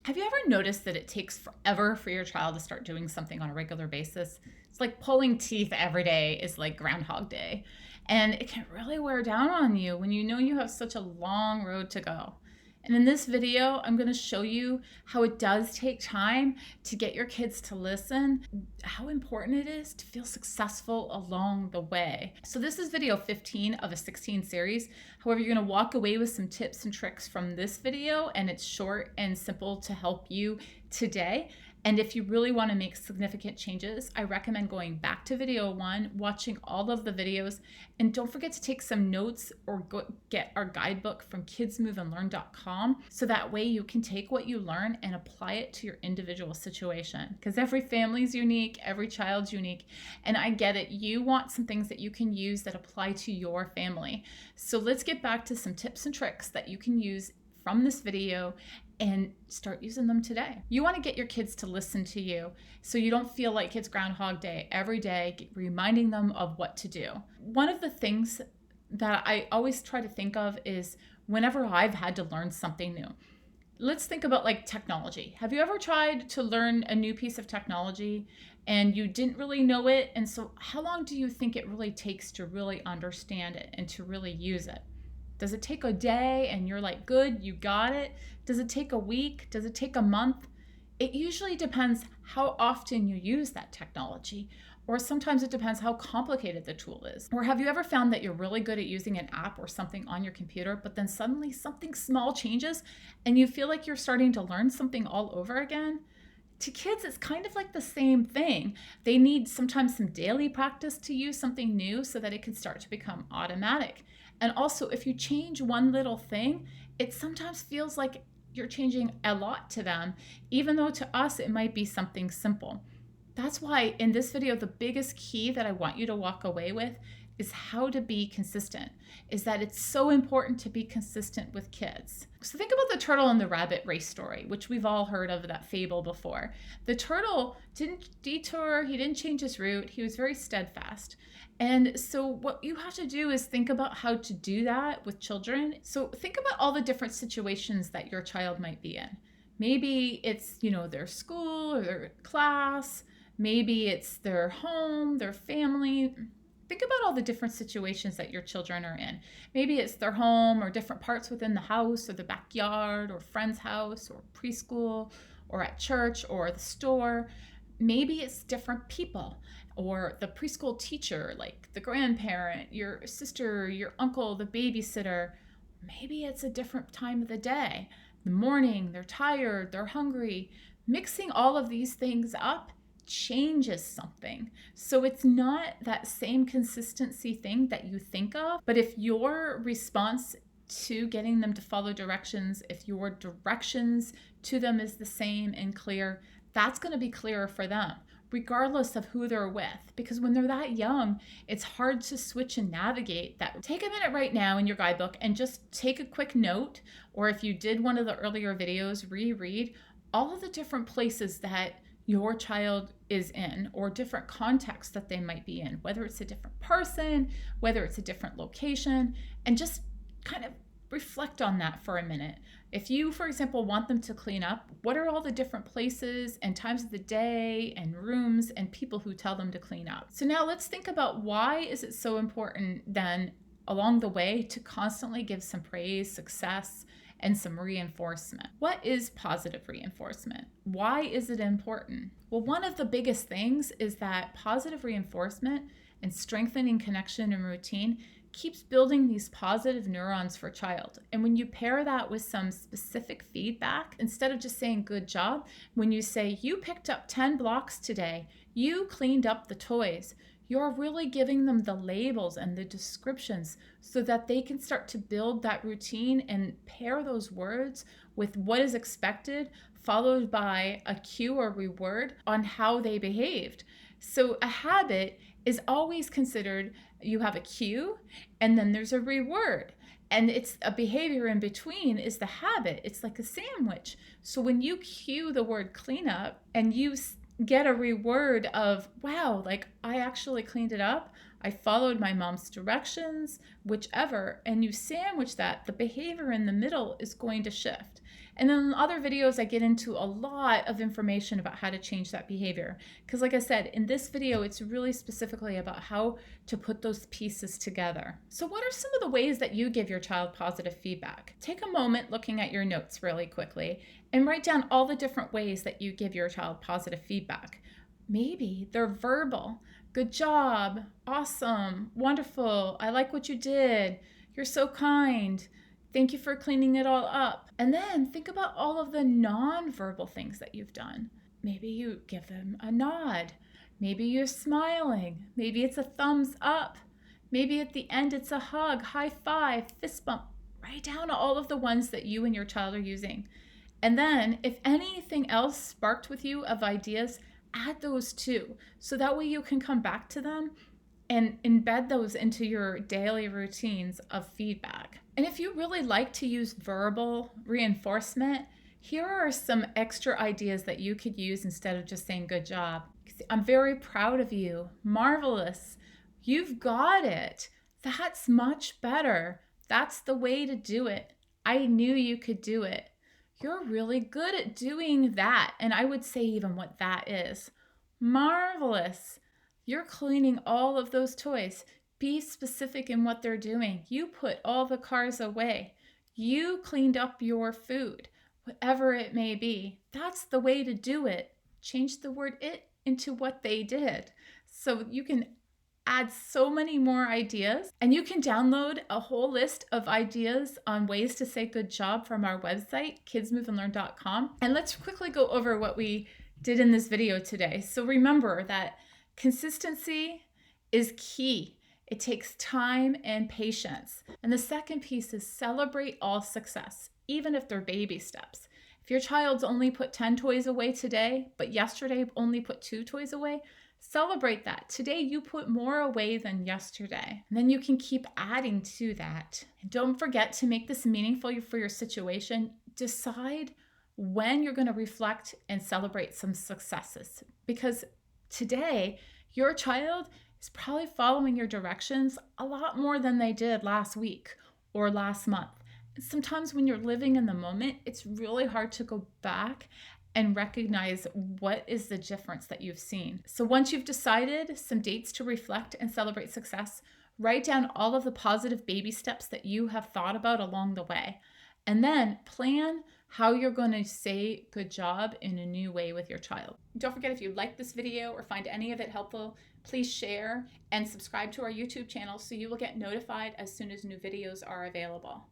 Have you ever noticed that it takes forever for your child to start doing something on a regular basis? It's like pulling teeth every day is like Groundhog Day. And it can really wear down on you when you know you have such a long road to go. And in this video, I'm going to show you how it does take time to get your kids to listen, how important it is to feel successful along the way. So this is video 15 of a 16 series. However, you're going to walk away with some tips and tricks from this video, and it's short and simple to help you today. And if you really want to make significant changes, I recommend going back to video 1, watching all of the videos, and don't forget to take some notes or get our guidebook from kidsmoveandlearn.com so that way you can take what you learn and apply it to your individual situation. Because every family's unique, every child's unique, and I get it. You want some things that you can use that apply to your family. So let's get back to some tips and tricks that you can use from this video and start using them today. You want to get your kids to listen to you so you don't feel like it's Groundhog Day every day, reminding them of what to do. One of the things that I always try to think of is whenever I've had to learn something new. Let's think about like technology. Have you ever tried to learn a new piece of technology and you didn't really know it? And so how long do you think it really takes to really understand it and to really use it? Does it take a day and you're like, good, you got it? Does it take a week? Does it take a month? It usually depends how often you use that technology, or sometimes it depends how complicated the tool is. Or have you ever found that you're really good at using an app or something on your computer, but then suddenly something small changes and you feel like you're starting to learn something all over again? To kids, it's kind of like the same thing. They need sometimes some daily practice to use something new so that it can start to become automatic. And also, if you change one little thing, it sometimes feels like you're changing a lot to them, even though to us it might be something simple. That's why in this video, the biggest key that I want you to walk away with is how to be consistent, is that it's so important to be consistent with kids. So think about the turtle and the rabbit race story, which we've all heard of that fable before. The turtle didn't detour, he didn't change his route, he was very steadfast. And so what you have to do is think about how to do that with children. So think about all the different situations that your child might be in. Maybe it's, their school or their class. Maybe it's their home, their family. Think about all the different situations that your children are in. Maybe it's their home or different parts within the house or the backyard or friend's house or preschool or at church or the store. Maybe it's different people or the preschool teacher, like the grandparent, your sister, your uncle, the babysitter. Maybe it's a different time of the day. The morning, they're tired, they're hungry. Mixing all of these things up changes something. So it's not that same consistency thing that you think of, but if your response to getting them to follow directions, if your directions to them is the same and clear, that's going to be clearer for them, regardless of who they're with. Because when they're that young, it's hard to switch and navigate that. Take a minute right now in your guidebook and just take a quick note, or if you did one of the earlier videos, reread all of the different places that your child is in, or different contexts that they might be in, whether it's a different person, whether it's a different location, and just kind of reflect on that for a minute. If you, for example, want them to clean up, what are all the different places and times of the day and rooms and people who tell them to clean up? So now let's think about why is it so important then along the way to constantly give some praise, success, and some reinforcement. What is positive reinforcement? Why is it important? Well, one of the biggest things is that positive reinforcement and strengthening connection and routine keeps building these positive neurons for a child. And when you pair that with some specific feedback, instead of just saying good job, when you say you picked up 10 blocks today, you cleaned up the toys, you're really giving them the labels and the descriptions so that they can start to build that routine and pair those words with what is expected, followed by a cue or reward on how they behaved. So a habit is always considered, you have a cue and then there's a reward. And it's a behavior in between is the habit. It's like a sandwich. So when you cue the word cleanup and you get a reward of, wow, like I actually cleaned it up, I followed my mom's directions, whichever, and you sandwich that, the behavior in the middle is going to shift. And then in other videos, I get into a lot of information about how to change that behavior. Because like I said, in this video, it's really specifically about how to put those pieces together. So what are some of the ways that you give your child positive feedback? Take a moment looking at your notes really quickly and write down all the different ways that you give your child positive feedback. Maybe they're verbal. Good job, awesome, wonderful, I like what you did, you're so kind, thank you for cleaning it all up. And then think about all of the non-verbal things that you've done. Maybe you give them a nod. Maybe you're smiling. Maybe it's a thumbs up. Maybe at the end it's a hug, high five, fist bump. Write down all of the ones that you and your child are using. And then if anything else sparked with you of ideas, add those too. So that way you can come back to them and embed those into your daily routines of feedback. And if you really like to use verbal reinforcement, here are some extra ideas that you could use instead of just saying good job. I'm very proud of you. Marvelous. You've got it. That's much better. That's the way to do it. I knew you could do it. You're really good at doing that. And I would say even what that is. Marvelous. You're cleaning all of those toys. Be specific in what they're doing. You put all the cars away. You cleaned up your food, whatever it may be. That's the way to do it. Change the word it into what they did. So you can add so many more ideas, and you can download a whole list of ideas on ways to say good job from our website, kidsmoveandlearn.com. And let's quickly go over what we did in this video today. So remember that consistency is key. It takes time and patience. And the second piece is celebrate all success, even if they're baby steps. If your child's only put 10 toys away today, but yesterday only put 2 toys away, celebrate that. Today you put more away than yesterday. And then you can keep adding to that. And don't forget to make this meaningful for your situation. Decide when you're going to reflect and celebrate some successes. Because today, your child is probably following your directions a lot more than they did last week or last month. Sometimes when you're living in the moment, it's really hard to go back and recognize what is the difference that you've seen. So once you've decided some dates to reflect and celebrate success, write down all of the positive baby steps that you have thought about along the way. And then plan how you're going to say good job in a new way with your child. Don't forget, if you like this video or find any of it helpful, please share and subscribe to our YouTube channel so you will get notified as soon as new videos are available.